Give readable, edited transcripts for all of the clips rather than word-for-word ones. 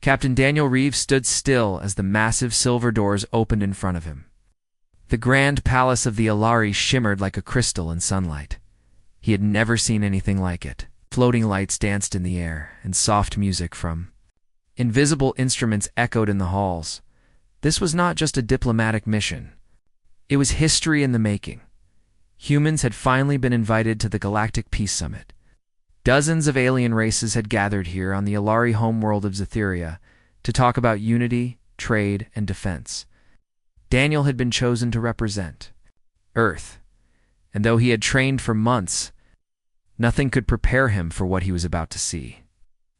Captain Daniel Reeves stood still as the massive silver doors opened in front of him. The grand palace of the Alari shimmered like a crystal in sunlight. He had never seen anything like it. Floating lights danced in the air, and soft music from invisible instruments echoed in the halls. This was not just a diplomatic mission. It was history in the making. Humans had finally been invited to the Galactic Peace Summit. Dozens of alien races had gathered here on the Alari homeworld of Zetheria to talk about unity, trade, and defense. Daniel had been chosen to represent Earth, and though he had trained for months, nothing could prepare him for what he was about to see.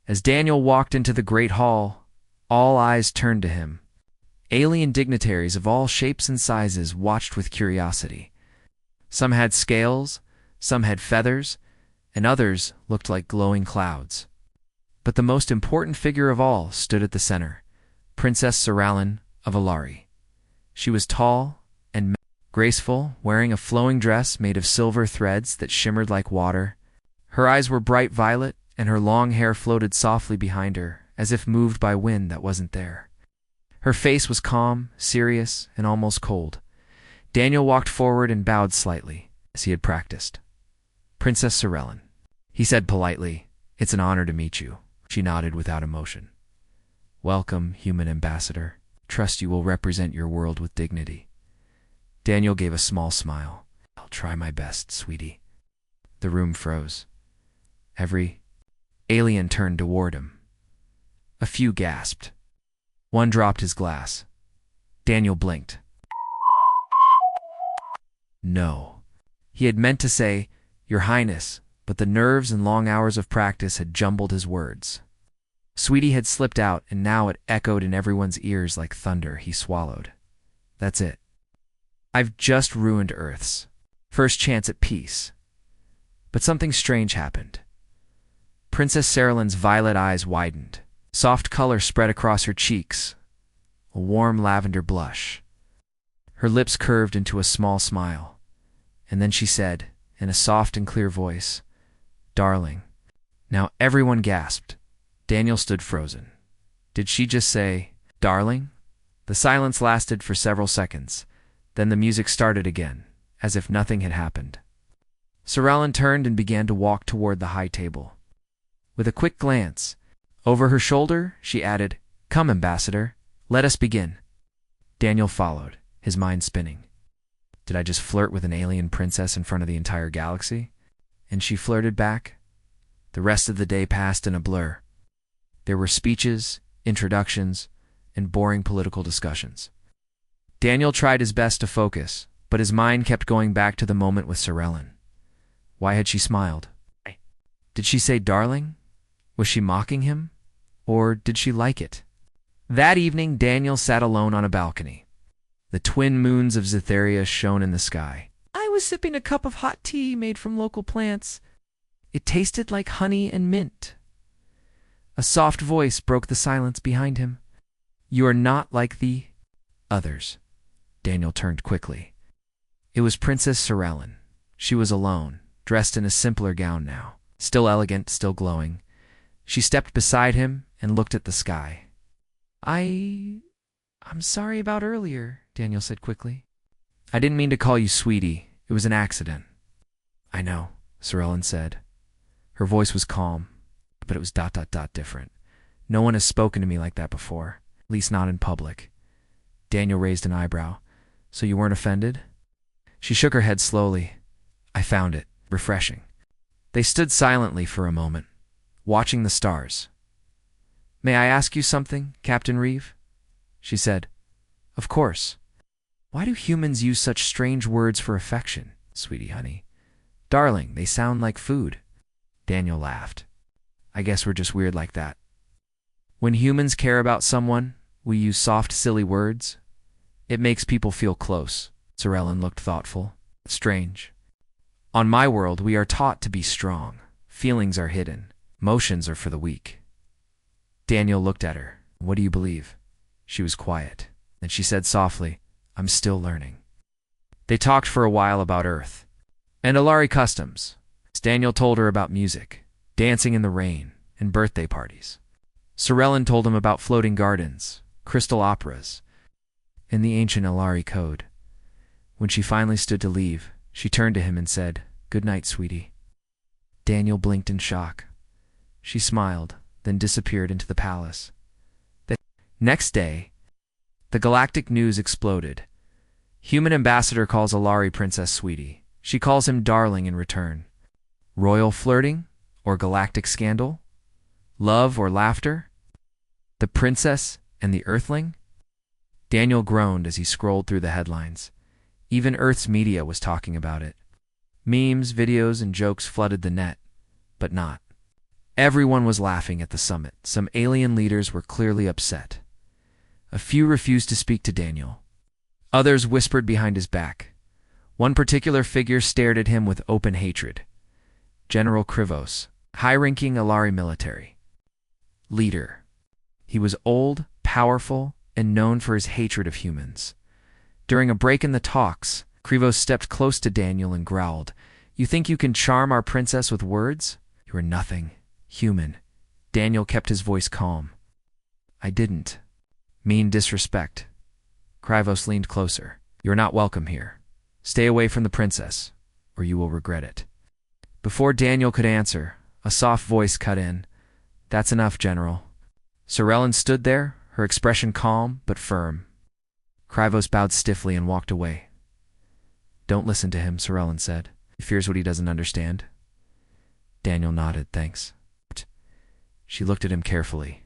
As Daniel walked into the great hall, all eyes turned to him. Alien dignitaries of all shapes and sizes watched with curiosity. Some had scales, some had feathers, and others looked like glowing clouds. But the most important figure of all stood at the center, Princess Soralin of Alari. She was tall and graceful, wearing a flowing dress made of silver threads that shimmered like water. Her eyes were bright violet, and her long hair floated softly behind her, as if moved by wind that wasn't there. Her face was calm, serious, and almost cold. Daniel walked forward and bowed slightly, as he had practiced. "Princess Sorelin," he said politely, "it's an honor to meet you." She nodded without emotion. "Welcome, human ambassador. Trust you will represent your world with dignity." Daniel gave a small smile. "I'll try my best, sweetie." The room froze. Every alien turned toward him. A few gasped. One dropped his glass. Daniel blinked. No. He had meant to say, "Your Highness," but the nerves and long hours of practice had jumbled his words. Sweetie had slipped out, and now it echoed in everyone's ears like thunder. He swallowed. "That's it. I've just ruined Earth's first chance at peace." But something strange happened. Princess Saralin's violet eyes widened. Soft color spread across her cheeks, a warm lavender blush. Her lips curved into a small smile, and then she said, in a soft and clear voice, "Darling." Now everyone gasped. Daniel stood frozen. Did she just say, "Darling"? The silence lasted for several seconds. Then the music started again, as if nothing had happened. Soralin turned and began to walk toward the high table. With a quick glance over her shoulder, she added, "Come, Ambassador, let us begin." Daniel followed, his mind spinning. Did I just flirt with an alien princess in front of the entire galaxy? And she flirted back? The rest of the day passed in a blur. There were speeches, introductions, and boring political discussions. Daniel tried his best to focus, but his mind kept going back to the moment with Sorelin. Why had she smiled? Did she say darling? Was she mocking him? Or did she like it? That evening, Daniel sat alone on a balcony. The twin moons of Zetheria shone in the sky. I was sipping a cup of hot tea made from local plants. It tasted like honey and mint. A soft voice broke the silence behind him. "You are not like the others." Daniel turned quickly. It was Princess Sorelin. She was alone, dressed in a simpler gown now. Still elegant, still glowing. She stepped beside him and looked at the sky. I'm sorry about earlier," Daniel said quickly. "I didn't mean to call you sweetie. It was an accident." "I know," Sorelin said. Her voice was calm, but it was ... different. "No one has spoken to me like that before, at least not in public." Daniel raised an eyebrow. "So you weren't offended?" She shook her head slowly. "I found it refreshing." They stood silently for a moment, watching the stars. "May I ask you something, Captain Reeve?" She said, "Of course." "Why do humans use such strange words for affection, sweetie honey? Darling, they sound like food." Daniel laughed. "I guess we're just weird like that. When humans care about someone, we use soft, silly words. It makes people feel close." Sorelin looked thoughtful. "Strange. On my world, we are taught to be strong. Feelings are hidden. Emotions are for the weak." Daniel looked at her. "What do you believe?" She was quiet. Then she said softly, "I'm still learning." They talked for a while about Earth and Alari customs. Daniel told her about music, dancing in the rain, and birthday parties. Sorellen told him about floating gardens, crystal operas, and the ancient Ilari code. When she finally stood to leave, she turned to him and said, "Good night, sweetie." Daniel blinked in shock. She smiled, then disappeared into the palace. The next day, the galactic news exploded. Human ambassador calls Ilari princess sweetie. She calls him darling in return. Royal flirting or galactic scandal? Love or laughter? The princess and the earthling? Daniel groaned as he scrolled through the headlines. Even Earth's media was talking about it. Memes, videos, and jokes flooded the net, but not. Everyone was laughing at the summit. Some alien leaders were clearly upset. A few refused to speak to Daniel. Others whispered behind his back. One particular figure stared at him with open hatred. General Krivos, high-ranking Ilari military leader. He was old, powerful, and known for his hatred of humans. During a break in the talks, Krivos stepped close to Daniel and growled, "You think you can charm our princess with words? You are nothing. Human." Daniel kept his voice calm. "I didn't mean disrespect." Krivos leaned closer. "You are not welcome here. Stay away from the princess, or you will regret it." Before Daniel could answer, a soft voice cut in. "That's enough, General." Sorellen stood there, her expression calm but firm. Krivos bowed stiffly and walked away. "Don't listen to him," Sorellen said. "He fears what he doesn't understand." Daniel nodded, "Thanks." She looked at him carefully.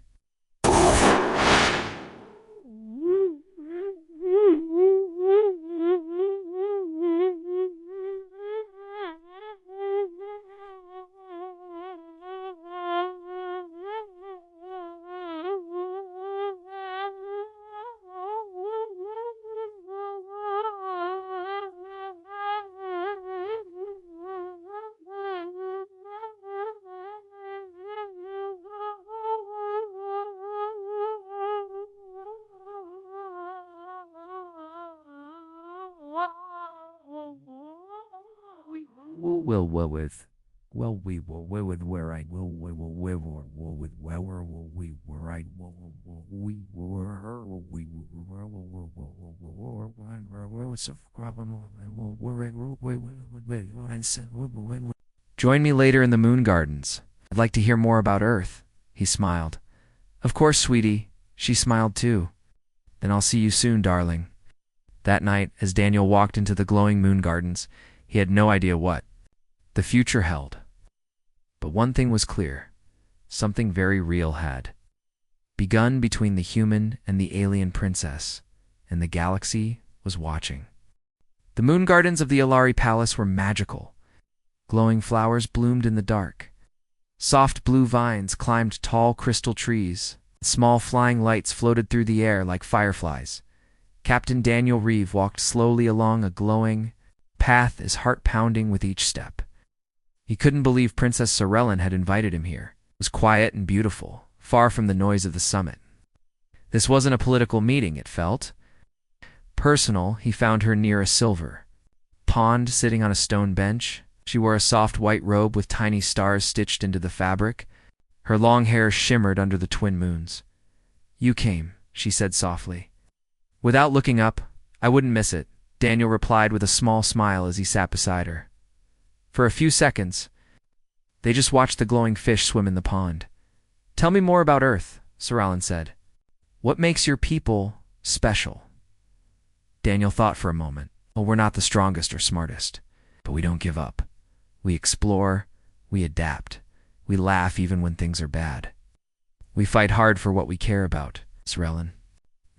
Join me later in the moon gardens. I'd like to hear more about Earth. He smiled. "Of course, sweetie." She smiled too. "Then I'll see you soon, darling." That night, as Daniel walked into the glowing moon gardens, he had no idea what the future held. But one thing was clear. Something very real had begun between the human and the alien princess, and the galaxy was watching. The moon gardens of the Ilari Palace were magical. Glowing flowers bloomed in the dark. Soft blue vines climbed tall crystal trees. Small flying lights floated through the air like fireflies. Captain Daniel Reeve walked slowly along a glowing path, his heart pounding with each step. He couldn't believe Princess Sorellen had invited him here. It was quiet and beautiful, far from the noise of the summit. This wasn't a political meeting, it felt. Personal, he found her near a silver pond sitting on a stone bench. She wore a soft white robe with tiny stars stitched into the fabric. Her long hair shimmered under the twin moons. "You came," she said softly. Without looking up, "I wouldn't miss it," Daniel replied with a small smile as he sat beside her. For a few seconds, they just watched the glowing fish swim in the pond. "Tell me more about Earth," Sorellen said. "What makes your people special?" Daniel thought for a moment. "Well, we're not the strongest or smartest, but we don't give up. We explore, we adapt, we laugh even when things are bad. We fight hard for what we care about." Sorellen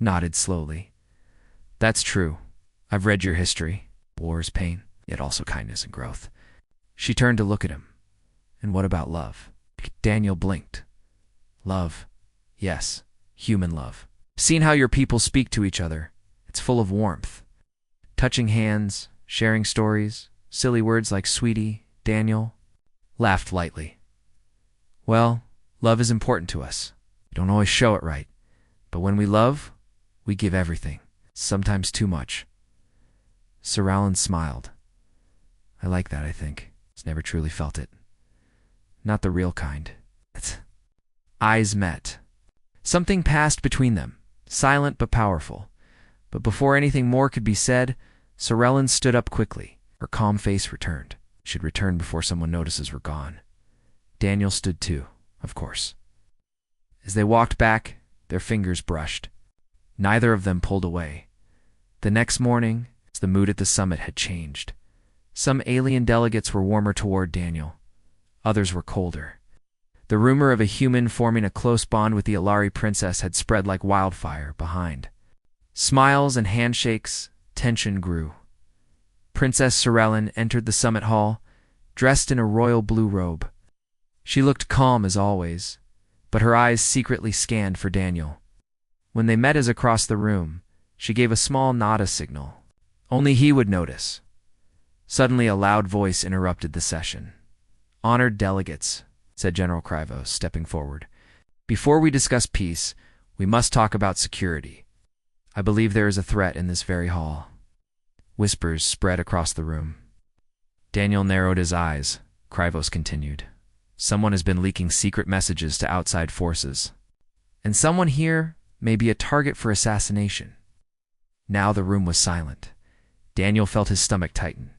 nodded slowly. "That's true. I've read your history. Wars, pain, yet also kindness and growth." She turned to look at him. "And what about love?" Daniel blinked. "Love. Yes, human love. Seen how your people speak to each other. It's full of warmth. Touching hands, sharing stories, silly words like sweetie." Daniel laughed lightly. "Well, love is important to us. We don't always show it right. But when we love, we give everything. Sometimes too much." Sorellen smiled. "I like that, I think. It's never truly felt it. Not the real kind." Eyes met. Something passed between them, silent but powerful. But before anything more could be said, Sorellen stood up quickly. Her calm face returned. She'd return before someone notices we're gone. Daniel stood too, of course. As they walked back, their fingers brushed. Neither of them pulled away. The next morning, the mood at the summit had changed. Some alien delegates were warmer toward Daniel. Others were colder. The rumor of a human forming a close bond with the Alari princess had spread like wildfire behind. Smiles and handshakes, tension grew. Princess Sorellen entered the summit hall, dressed in a royal blue robe. She looked calm as always, but her eyes secretly scanned for Daniel. When they met as across the room, she gave a small nod signal. Only he would notice. Suddenly a loud voice interrupted the session. "Honored delegates," said General Krivos, stepping forward. "Before we discuss peace, we must talk about security. I believe there is a threat in this very hall." Whispers spread across the room. Daniel narrowed his eyes. Krivos continued. "Someone has been leaking secret messages to outside forces. And someone here may be a target for assassination." Now the room was silent. Daniel felt his stomach tighten.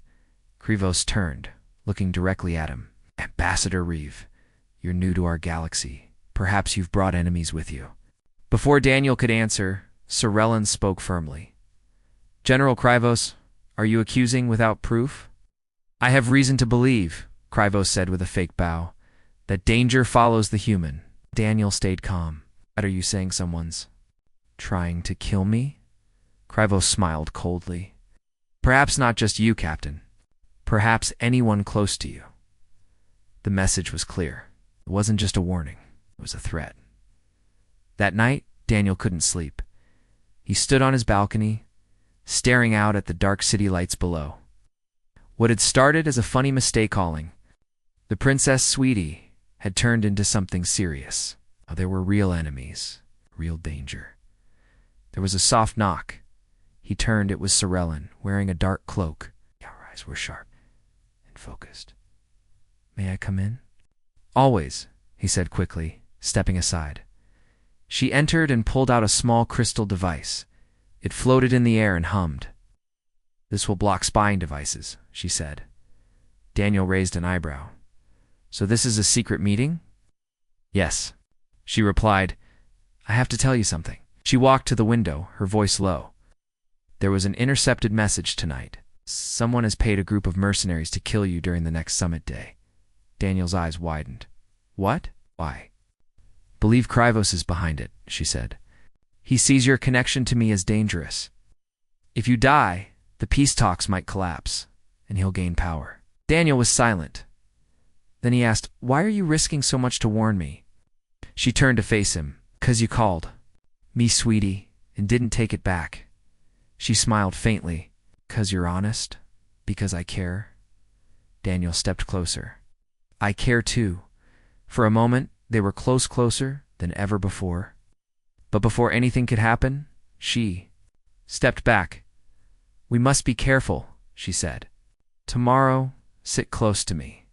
Krivos turned, looking directly at him. "Ambassador Reeve, you're new to our galaxy. Perhaps you've brought enemies with you." Before Daniel could answer, Sorellen spoke firmly. "General Krivos, are you accusing without proof?" "I have reason to believe," Krivos said with a fake bow, "that danger follows the human." Daniel stayed calm. "Are you saying someone's trying to kill me?" Krivos smiled coldly. "Perhaps not just you, Captain. Perhaps anyone close to you." The message was clear. It wasn't just a warning. It was a threat. That night, Daniel couldn't sleep. He stood on his balcony, staring out at the dark city lights below. What had started as a funny mistake calling, the Princess Sweetie, had turned into something serious. There were real enemies, real danger. There was a soft knock. He turned. It was Sorellen, wearing a dark cloak. Her eyes were sharp and focused. "May I come in?" "Always," he said quickly, stepping aside. She entered and pulled out a small crystal device. It floated in the air and hummed. "This will block spying devices," she said. Daniel raised an eyebrow. "So this is a secret meeting?" "Yes," she replied. "I have to tell you something." She walked to the window, her voice low. "There was an intercepted message tonight. Someone has paid a group of mercenaries to kill you during the next summit day." Daniel's eyes widened. "What? Why?" "Believe Krivos is behind it," she said. "He sees your connection to me as dangerous. If you die, the peace talks might collapse, and he'll gain power." Daniel was silent. Then he asked, "Why are you risking so much to warn me?" She turned to face him. "'Cause you called me sweetie and didn't take it back." She smiled faintly. "'Cause you're honest? Because I care?" Daniel stepped closer. "I care too." For a moment, they were closer than ever before. But before anything could happen, she stepped back. "We must be careful," she said. "Tomorrow, sit close to me.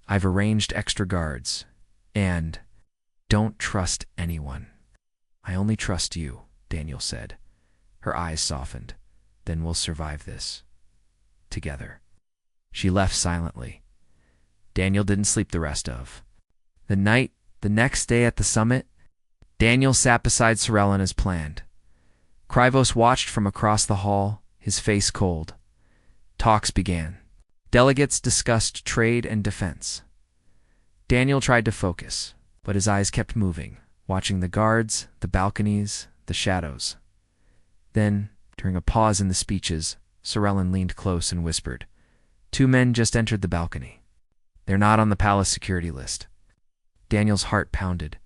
I've arranged extra guards. And don't trust anyone." "I only trust you," Daniel said. Her eyes softened. "Then we'll survive this. Together." She left silently. Daniel didn't sleep the rest of the night. The next day at the summit, Daniel sat beside Sorellen as planned. Krivos watched from across the hall, his face cold. Talks began. Delegates discussed trade and defense. Daniel tried to focus, but his eyes kept moving, watching the guards, the balconies, the shadows. Then, during a pause in the speeches, Sorellen leaned close and whispered, "Two men just entered the balcony. They're not on the palace security list." Daniel's heart pounded.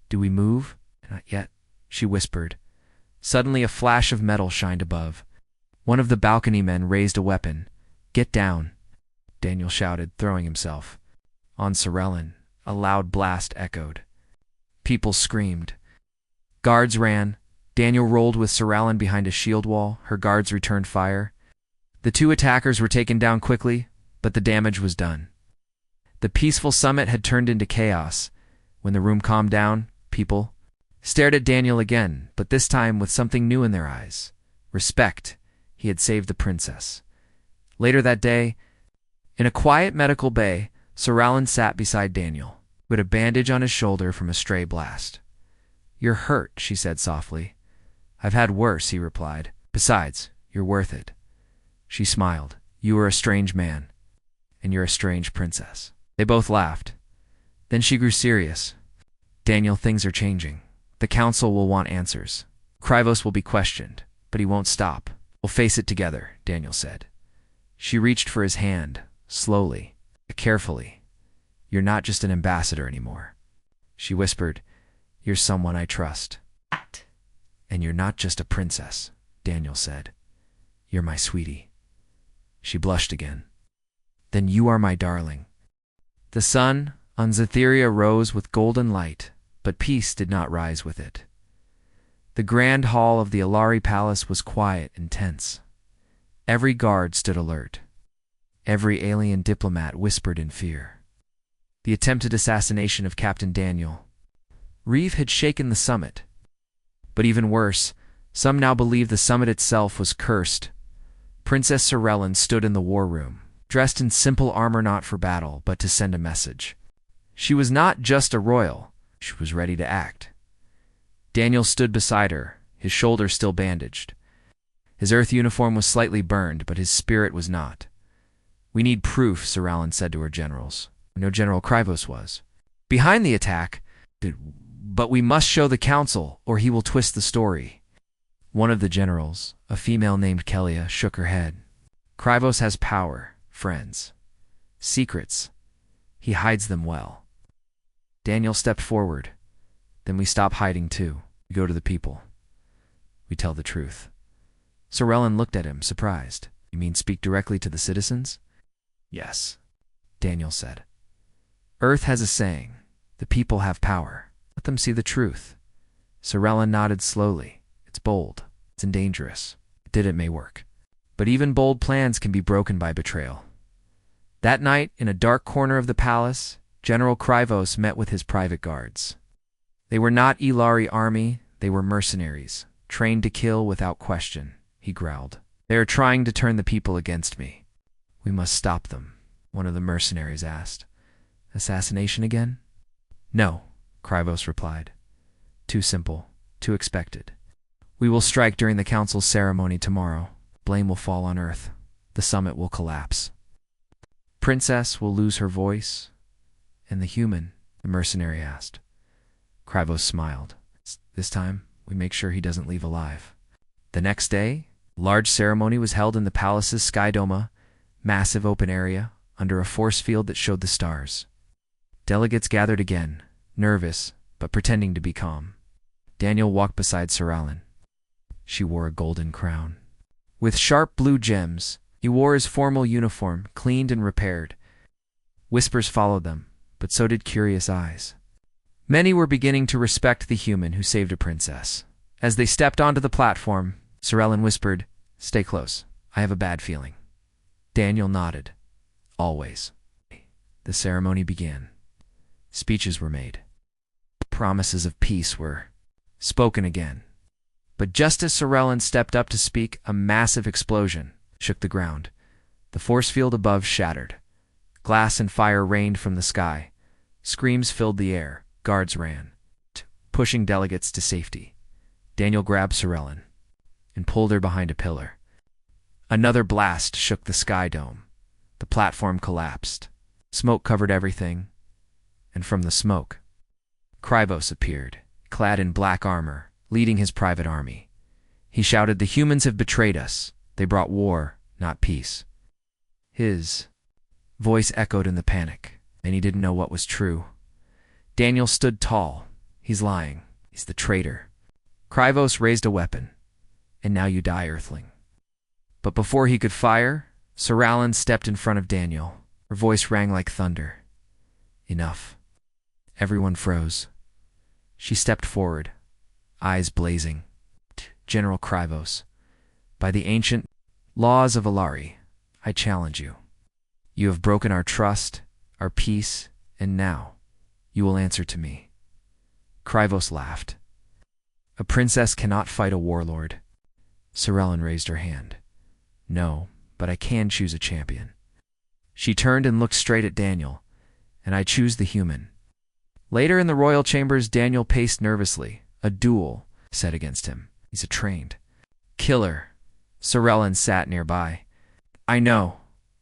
"Do we move?" "Not yet," she whispered. Suddenly a flash of metal shined above. One of the balcony men raised a weapon. "Get down," Daniel shouted, throwing himself. On Sorellen, a loud blast echoed. People screamed. Guards ran. Daniel rolled with Sorellen behind a shield wall. Her guards returned fire. The two attackers were taken down quickly, but the damage was done. The peaceful summit had turned into chaos. When the room calmed down, people stared at Daniel again, but this time with something new in their eyes. Respect. He had saved the princess. Later that day, in a quiet medical bay, Sir Alan sat beside Daniel, with a bandage on his shoulder from a stray blast. "You're hurt," she said softly. "I've had worse," he replied. "Besides, you're worth it." She smiled. "You are a strange man, and you're a strange princess." They both laughed. Then she grew serious. "Daniel, things are changing. The council will want answers. Krivos will be questioned, but he won't stop. We'll face it together," Daniel said. She reached for his hand, slowly, carefully. "You're not just an ambassador anymore," she whispered. "You're someone I trust." "And you're not just a princess," Daniel said. "You're my sweetie." She blushed again. "Then you are my darling." The sun on Zetheria rose with golden light, but peace did not rise with it. The grand hall of the Alari Palace was quiet and tense. Every guard stood alert. Every alien diplomat whispered in fear. The attempted assassination of Captain Daniel Reeve had shaken the summit. But even worse, some now believed the summit itself was cursed. Princess Sorellen stood in the war room, dressed in simple armor not for battle, but to send a message. She was not just a royal, she was ready to act. Daniel stood beside her, his shoulder still bandaged. His Earth uniform was slightly burned, but his spirit was not. "We need proof," Sorellen said to her generals. No, General Krivos was behind the attack, but we must show the council, or he will twist the story. One of the generals, a female named Kelia, shook her head. "Krivos has power, friends. Secrets. He hides them well." Daniel stepped forward. "Then we stop hiding too. We go to the people. We tell the truth." Sorellen looked at him, surprised. "You mean speak directly to the citizens?" "Yes," Daniel said. "Earth has a saying, the people have power. Let them see the truth." Sorellen nodded slowly. "It's bold. It's dangerous. It may work. But even bold plans can be broken by betrayal." That night, in a dark corner of the palace, General Krivos met with his private guards. They were not Ilari army, they were mercenaries, trained to kill without question, he growled. "They are trying to turn the people against me. We must stop them," one of the mercenaries asked. "Assassination again?" "No," Krivos replied. "Too simple, too expected. We will strike during the council's ceremony tomorrow. Blame will fall on Earth. The summit will collapse. Princess will lose her voice. And the human?" the mercenary asked. Krivos smiled. "This time, we make sure he doesn't leave alive." The next day, a large ceremony was held in the palace's sky doma, massive open area, under a force field that showed the stars. Delegates gathered again, nervous, but pretending to be calm. Daniel walked beside Sorellen. She wore a golden crown. With sharp blue gems, he wore his formal uniform, cleaned and repaired. Whispers followed them, but so did curious eyes. Many were beginning to respect the human who saved a princess. As they stepped onto the platform, Sorellen whispered, "Stay close. I have a bad feeling." Daniel nodded. "Always." The ceremony began. Speeches were made. Promises of peace were spoken again. But just as Sorellen stepped up to speak, a massive explosion shook the ground. The force field above shattered. Glass and fire rained from the sky. Screams filled the air. Guards ran, pushing delegates to safety. Daniel grabbed Sorellen and pulled her behind a pillar. Another blast shook the sky dome. The platform collapsed. Smoke covered everything, and from the smoke, Krivos appeared, clad in black armor, leading his private army. He shouted, "The humans have betrayed us. They brought war, not peace." His voice echoed in the panic, and he didn't know what was true. Daniel stood tall. "He's lying. He's the traitor." Krivos raised a weapon. "And now you die, Earthling." But before he could fire, Sorellen stepped in front of Daniel. Her voice rang like thunder. "Enough." Everyone froze. She stepped forward, eyes blazing. "General Krivos, by the ancient laws of Alari, I challenge you. You have broken our trust, our peace, and now you will answer to me." Krivos laughed. A princess cannot fight a warlord. Sorellen raised her hand. No, but I can choose a champion. She turned and looked straight at Daniel. And I choose the human. Later in the royal chambers, Daniel paced nervously. A duel set against him. He's a trained killer. Sorellen sat nearby. I know.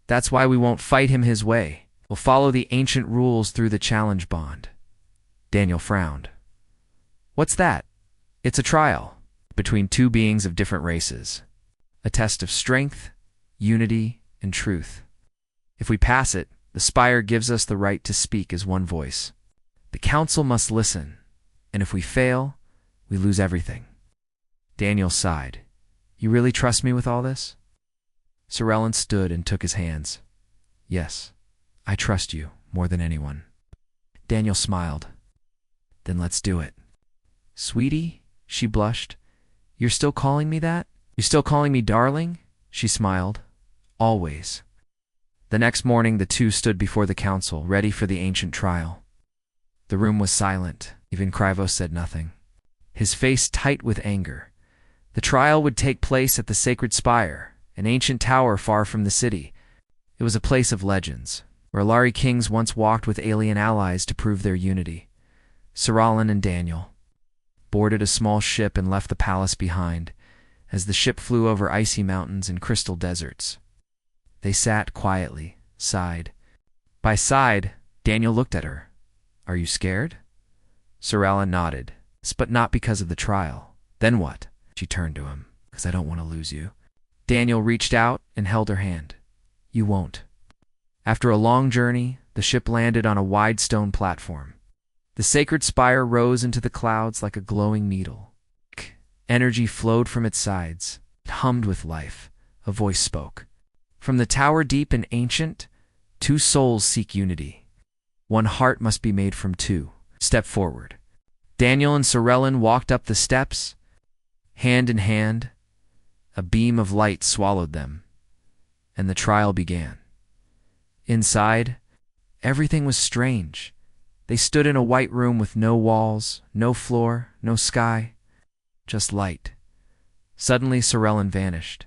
That's why we won't fight him his way. We'll follow the ancient rules through the challenge bond. Daniel frowned. What's that? It's a trial between two beings of different races. A test of strength, unity, and truth. If we pass it, the spire gives us the right to speak as one voice. The council must listen, and if we fail, we lose everything. Daniel sighed. You really trust me with all this? Sorellen stood and took his hands. Yes, I trust you more than anyone. Daniel smiled. Then let's do it. Sweetie, she blushed. You're still calling me that? You're still calling me darling? She smiled. Always. The next morning, the two stood before the council, ready for the ancient trial. The room was silent. Even Krivos said nothing, his face tight with anger. The trial would take place at the Sacred Spire, an ancient tower far from the city. It was a place of legends, where Lari kings once walked with alien allies to prove their unity. Sorellen and Daniel boarded a small ship and left the palace behind, as the ship flew over icy mountains and crystal deserts. They sat quietly, sighed. By side, Daniel looked at her. Are you scared? Sorellen nodded, but not because of the trial. Then what? She turned to him. Because I don't want to lose you. Daniel reached out and held her hand. You won't. After a long journey, the ship landed on a wide stone platform. The sacred spire rose into the clouds like a glowing needle. Energy flowed from its sides. It hummed with life. A voice spoke. From the tower deep and ancient, two souls seek unity. One heart must be made from two. Step forward. Daniel and Sorellen walked up the steps, hand in hand. A beam of light swallowed them, and the trial began. Inside, everything was strange. They stood in a white room with no walls, no floor, no sky, just light. Suddenly, Sorellen vanished.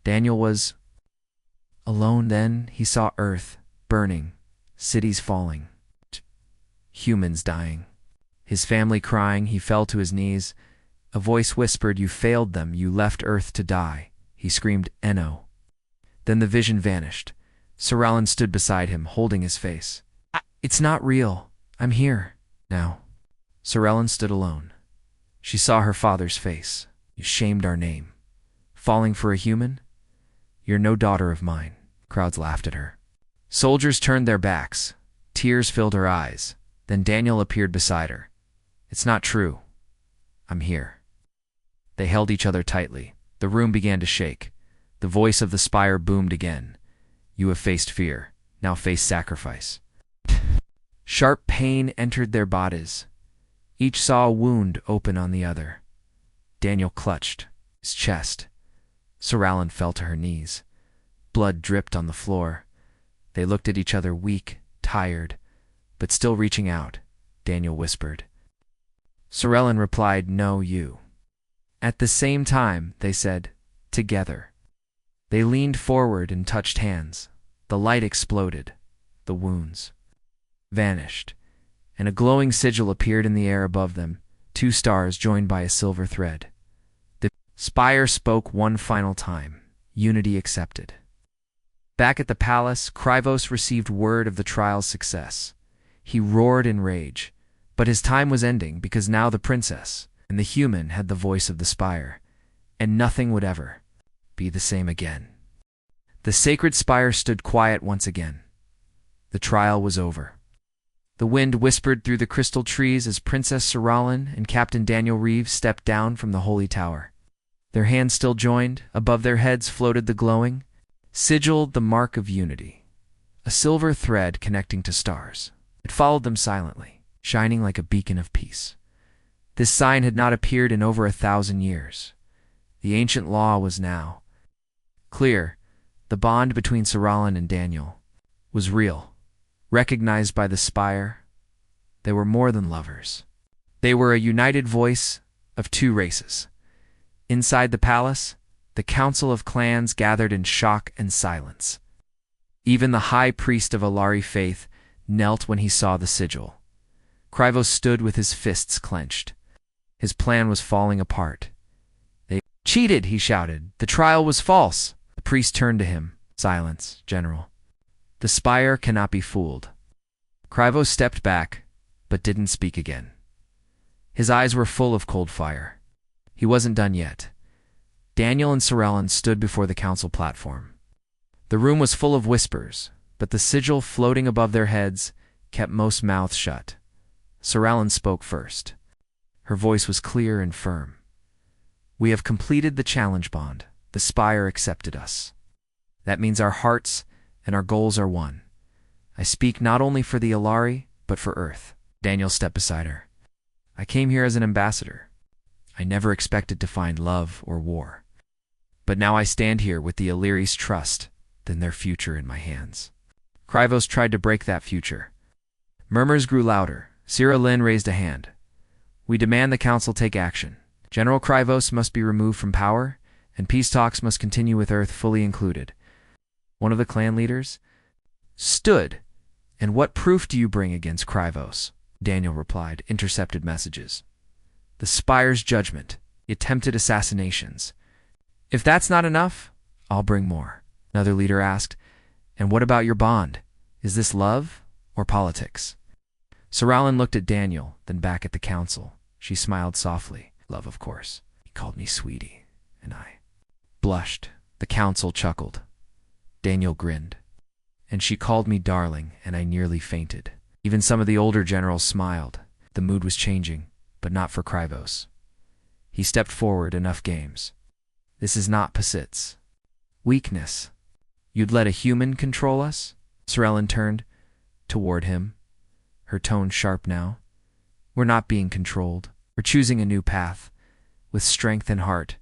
Daniel was alone. Then he saw Earth burning, cities falling, humans dying. His family crying. He fell to his knees. A voice whispered, You failed them, you left Earth to die. He screamed, Enno. Then the vision vanished. Sorellen stood beside him, holding his face. It's not real. I'm here now. Sorellen stood alone. She saw her father's face. You shamed our name. Falling for a human? You're no daughter of mine. Crowds laughed at her. Soldiers turned their backs. Tears filled her eyes. Then Daniel appeared beside her. It's not true. I'm here. They held each other tightly. The room began to shake. The voice of the spire boomed again. You have faced fear. Now face sacrifice. Sharp pain entered their bodies. Each saw a wound open on the other. Daniel clutched his chest. Sorellen fell to her knees. Blood dripped on the floor. They looked at each other, weak, tired, but still reaching out. Daniel whispered. Sorellen replied, No, you. At the same time, they said, Together. They leaned forward and touched hands. The light exploded. The wounds vanished, and a glowing sigil appeared in the air above them, 2 stars joined by a silver thread. The spire spoke one final time. Unity accepted. Back at the palace, Krivos received word of the trial's success. He roared in rage, but his time was ending because now the princess and the human had the voice of the spire, and nothing would ever be the same again. The sacred spire stood quiet once again. The trial was over. The wind whispered through the crystal trees as Princess Sorellen and Captain Daniel Reeves stepped down from the holy tower. Their hands still joined. Above their heads floated the glowing, sigilled the mark of unity, a silver thread connecting to stars. It followed them silently, shining like a beacon of peace. This sign had not appeared in over 1,000 years. The ancient law was now clear. The bond between Sorellen and Daniel was real. Recognized by the spire, they were more than lovers. They were a united voice, of two races. Inside the palace, the council of clans gathered in shock and silence. Even the high priest of Alari faith knelt when he saw the sigil. Krivos stood with his fists clenched. His plan was falling apart. "They cheated," he shouted. "The trial was false." The priest turned to him. "Silence, General. The spire cannot be fooled." Krivos stepped back, but didn't speak again. His eyes were full of cold fire. He wasn't done yet. Daniel and Sorellen stood before the council platform. The room was full of whispers, but the sigil floating above their heads kept most mouths shut. Sorellen spoke first. Her voice was clear and firm. "We have completed the challenge bond. The spire accepted us. That means our hearts and our goals are one. I speak not only for the Alari, but for Earth." Daniel stepped beside her. "I came here as an ambassador. I never expected to find love or war. But now I stand here with the Illyri's trust and their future in my hands." Krivos tried to break that future. Murmurs grew louder. Sira Lin raised a hand. "We demand the council take action. General Krivos must be removed from power, and peace talks must continue with Earth fully included." One of the clan leaders stood. "And what proof do you bring against Krivos?" Daniel replied, "Intercepted messages. The spire's judgment, the attempted assassinations. If that's not enough, I'll bring more." Another leader asked, "And what about your bond? Is this love or politics?" Sorellen looked at Daniel, then back at the council. She smiled softly. "Love, of course. He called me sweetie, and I blushed." The council chuckled. Daniel grinned. "And she called me darling, and I nearly fainted." Even some of the older generals smiled. The mood was changing, but not for Krivos. He stepped forward. "Enough games. This is not Pasit's weakness. You'd let a human control us?" Sorellen turned toward him, her tone sharp now. "We're not being controlled. We're choosing a new path, with strength and heart."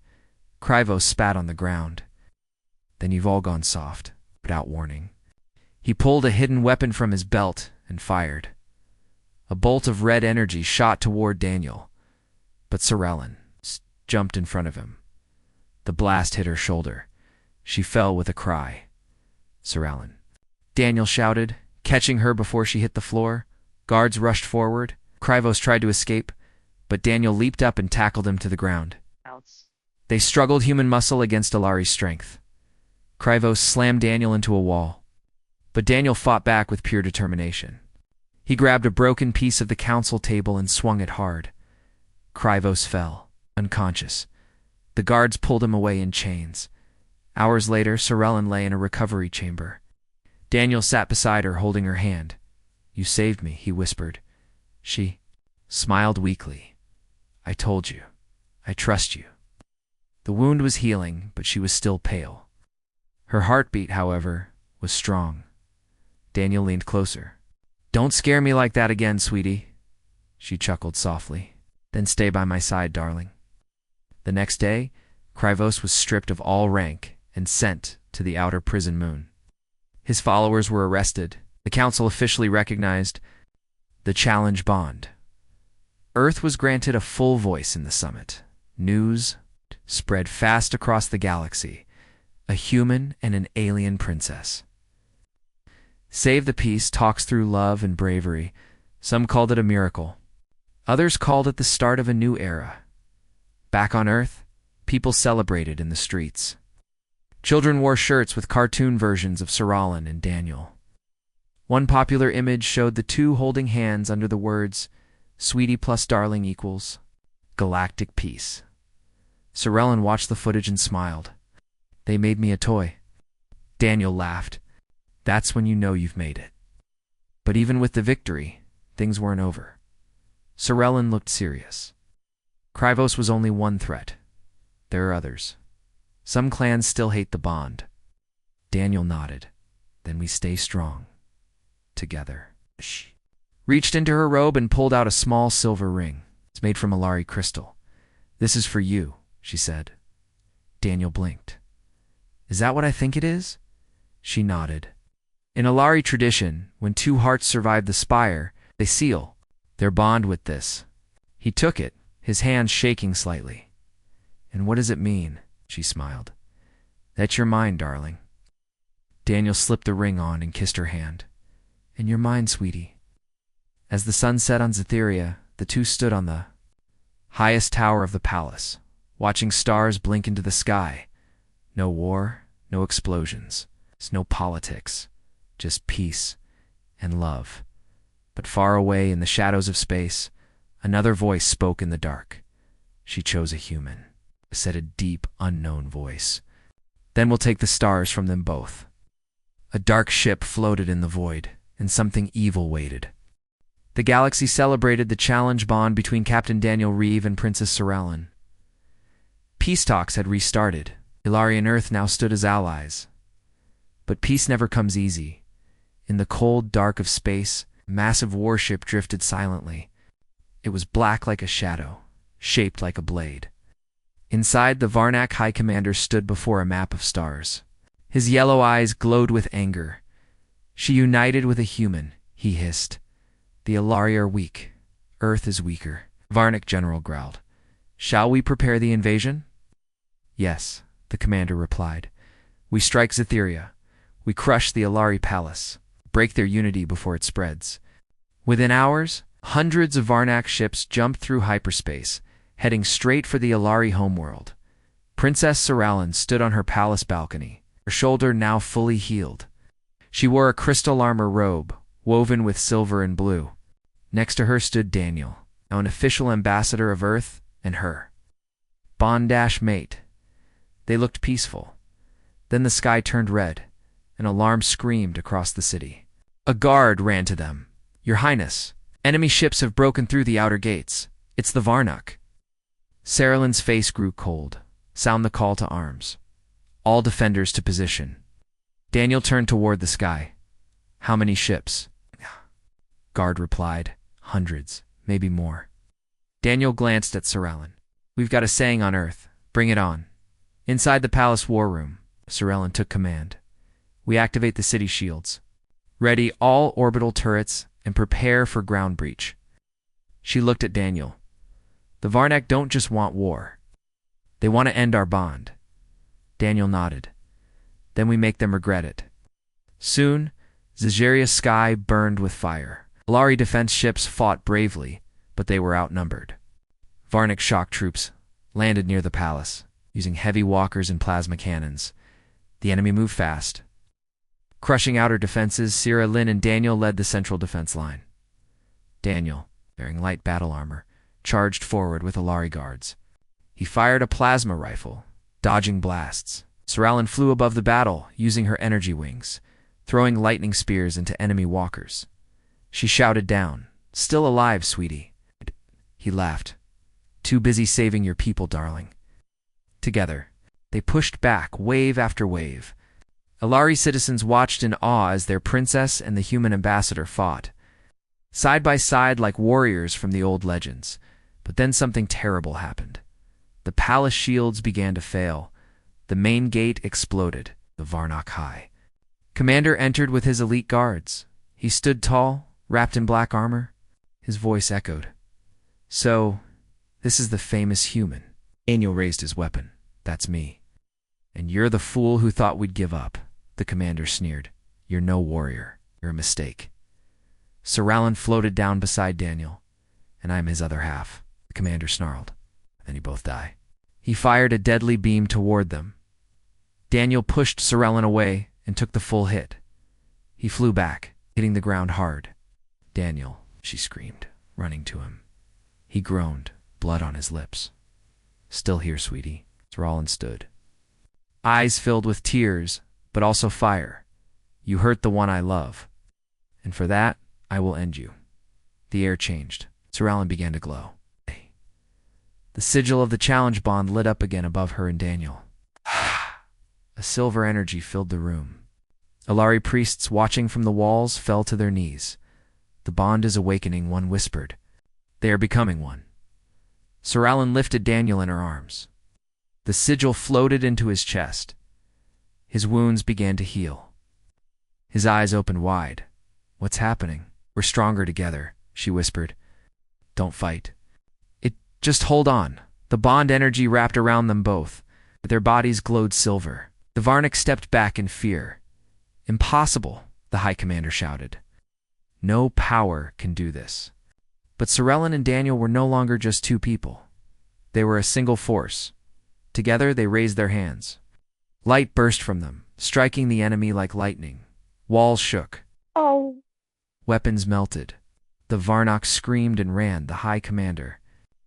Krivos spat on the ground. "Then you've all gone soft, without warning." He pulled a hidden weapon from his belt and fired. A bolt of red energy shot toward Daniel, but Sorellen jumped in front of him. The blast hit her shoulder. She fell with a cry. "Sorellen!" Daniel shouted, catching her before she hit the floor. Guards rushed forward. Krivos tried to escape, but Daniel leaped up and tackled him to the ground. They struggled, human muscle against Alari's strength. Krivos slammed Daniel into a wall, but Daniel fought back with pure determination. He grabbed a broken piece of the council table and swung it hard. Krivos fell, unconscious. The guards pulled him away in chains. Hours later, Sorellen lay in a recovery chamber. Daniel sat beside her, holding her hand. "You saved me," he whispered. She smiled weakly. "I told you. I trust you." The wound was healing, but she was still pale. Her heartbeat, however, was strong. Daniel leaned closer. "Don't scare me like that again, sweetie." She chuckled softly. "Then stay by my side, darling." The next day, Krivos was stripped of all rank and sent to the outer prison moon. His followers were arrested. The council officially recognized the challenge bond. Earth was granted a full voice in the summit. News spread fast across the galaxy. A human and an alien princess. Save the Peace talks through love and bravery. Some called it a miracle. Others called it the start of a new era. Back on Earth, people celebrated in the streets. Children wore shirts with cartoon versions of Sorellen and Daniel. One popular image showed the two holding hands under the words, "Sweetie plus darling equals galactic peace." Sorellen watched the footage and smiled. "They made me a toy." Daniel laughed. "That's when you know you've made it." But even with the victory, things weren't over. Sorellen looked serious. Krivos was only one threat. There are others. Some clans still hate the bond. Daniel nodded. "Then we stay strong. Together." She reached into her robe and pulled out a small silver ring. "It's made from Alari crystal. This is for you," she said. Daniel blinked. "Is that what I think it is?" She nodded. In Alari tradition, when two hearts survive the spire, they seal their bond with this. He took it, his hands shaking slightly. "And what does it mean?" she smiled. "That's your mind, darling." Daniel slipped the ring on and kissed her hand. "And your mind, sweetie." As the sun set on Zetheria, the two stood on the highest tower of the palace, watching stars blink into the sky. No war, no explosions, no politics, just peace and love. But far away in the shadows of space, another voice spoke in the dark. "She chose a human," said a deep, unknown voice. "Then we'll take the stars from them both." A dark ship floated in the void, and something evil waited. The galaxy celebrated the challenge bond between Captain Daniel Reeve and Princess Sorellen. Peace talks had restarted. Ilari and Earth now stood as allies. But peace never comes easy. In the cold dark of space, a massive warship drifted silently. It was black like a shadow, shaped like a blade. Inside, the Varnak High Commander stood before a map of stars. His yellow eyes glowed with anger. "She united with a human," he hissed. "The Ilari are weak. Earth is weaker." Varnak General growled. "Shall we prepare the invasion?" "Yes," the commander replied. "We strike Zetheria. We crush the Ilari palace, break their unity before it spreads." Within hours, hundreds of Varnak ships jumped through hyperspace, heading straight for the Ilari homeworld. Princess Sorellen stood on her palace balcony, her shoulder now fully healed. She wore a crystal armor robe, woven with silver and blue. Next to her stood Daniel, now an official ambassador of Earth, and her bond-mate. They looked peaceful. Then the sky turned red. An alarm screamed across the city. A guard ran to them. "Your Highness, enemy ships have broken through the outer gates. It's the Varnak." Sorellen's face grew cold. "Sound the call to arms. All defenders to position." Daniel turned toward the sky. "How many ships?" Guard replied. "Hundreds, maybe more." Daniel glanced at Sorellen. "We've got a saying on Earth. Bring it on." Inside the palace war room, Sorellen took command. "We activate the city shields. Ready all orbital turrets and prepare for ground breach." She looked at Daniel. "The Varnak don't just want war. They want to end our bond." Daniel nodded. "Then we make them regret it." Soon, Zejeria's sky burned with fire. Ilari defense ships fought bravely, but they were outnumbered. Varnak shock troops landed near the palace, using heavy walkers and plasma cannons. The enemy moved fast. Crushing outer defenses, Sierra Lynn and Daniel led the central defense line. Daniel, wearing light battle armor, charged forward with Ilari guards. He fired a plasma rifle, dodging blasts. Sorellen flew above the battle, using her energy wings, throwing lightning spears into enemy walkers. She shouted down, "Still alive, sweetie." He laughed. "Too busy saving your people, darling." Together, they pushed back wave after wave. Ilari citizens watched in awe as their princess and the human ambassador fought, side by side like warriors from the old legends. But then something terrible happened. The palace shields began to fail. The main gate exploded, the Varnak High. Commander entered with his elite guards. He stood tall, wrapped in black armor. His voice echoed. "So, this is the famous human." Daniel raised his weapon. "That's me." "And you're the fool who thought we'd give up," the commander sneered. "You're no warrior. You're a mistake." Sorellen floated down beside Daniel. "And I'm his other half," the commander snarled. "Then you both die." He fired a deadly beam toward them. Daniel pushed Sorellen away and took the full hit. He flew back, hitting the ground hard. "Daniel," she screamed, running to him. He groaned, blood on his lips. "Still here, sweetie." Sorellen stood. Eyes filled with tears, but also fire. "You hurt the one I love. And for that, I will end you." The air changed. Sorellen began to glow. The sigil of the challenge bond lit up again above her and Daniel. A silver energy filled the room. Ilari priests watching from the walls fell to their knees. "The bond is awakening," one whispered. "They are becoming one." Sorellen lifted Daniel in her arms. The sigil floated into his chest. His wounds began to heal. His eyes opened wide. "What's happening?" "We're stronger together," she whispered. "Don't fight." Just hold on. The bond energy wrapped around them both. Their bodies glowed silver. The Varnik stepped back in fear. Impossible, the High Commander shouted. No power can do this. But Sorellen and Daniel were no longer just two people. They were a single force. Together they raised their hands. Light burst from them, striking the enemy like lightning. Walls shook. Oh. Weapons melted. The Varnak screamed and ran. The High Commander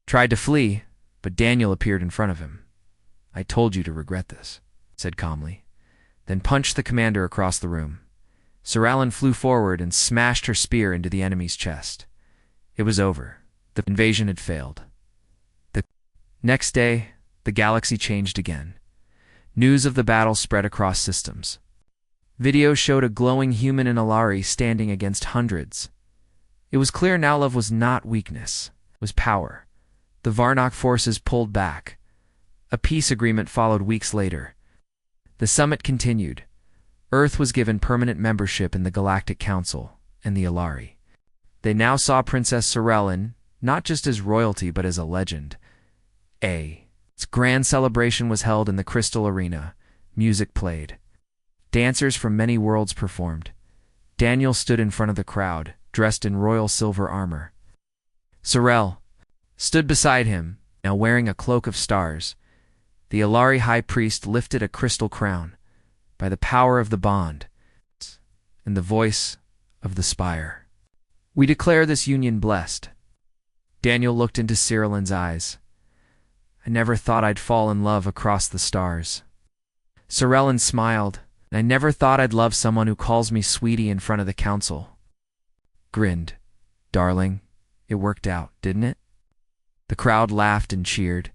tried to flee, but Daniel appeared in front of him. I told you to regret this, said calmly, then punched the commander across the room. Sorellen flew forward and smashed her spear into the enemy's chest. It was over. The invasion had failed. The next day, the galaxy changed again. News of the battle spread across systems. Videos showed a glowing human in Alari standing against hundreds. It was clear now love was not weakness, it was power. The Varnak forces pulled back. A peace agreement followed weeks later. The summit continued. Earth was given permanent membership in the Galactic Council and the Alari. They now saw Princess Sorellen not just as royalty but as a legend. Its grand celebration was held in the Crystal Arena. Music played. Dancers from many worlds performed. Daniel stood in front of the crowd, dressed in royal silver armor. Sorel stood beside him, now wearing a cloak of stars. The Alari High Priest lifted a crystal crown. By the power of the bond and the voice of the spire, we declare this union blessed. Daniel looked into Cyrillen's eyes. I never thought I'd fall in love across the stars. Sorellen smiled. I never thought I'd love someone who calls me sweetie in front of the council. Grinned. Darling, it worked out, didn't it? The crowd laughed and cheered.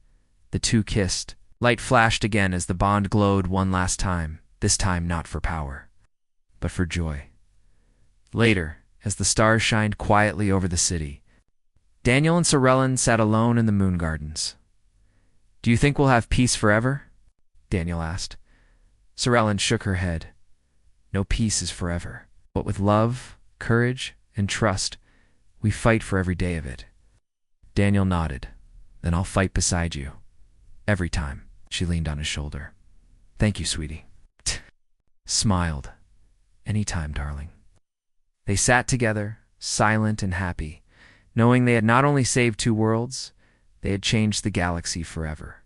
The two kissed. Light flashed again as the bond glowed one last time, this time not for power, but for joy. Later, as the stars shined quietly over the city, Daniel and Sorellen sat alone in the moon gardens. Do you think we'll have peace forever? Daniel asked. Sorellen shook her head. No peace is forever, but with love, courage, and trust, we fight for every day of it. Daniel nodded. Then I'll fight beside you. Every time. She leaned on his shoulder. Thank you, sweetie. Smiled. Anytime, darling. They sat together, silent and happy, knowing they had not only saved two worlds, they had changed the galaxy forever.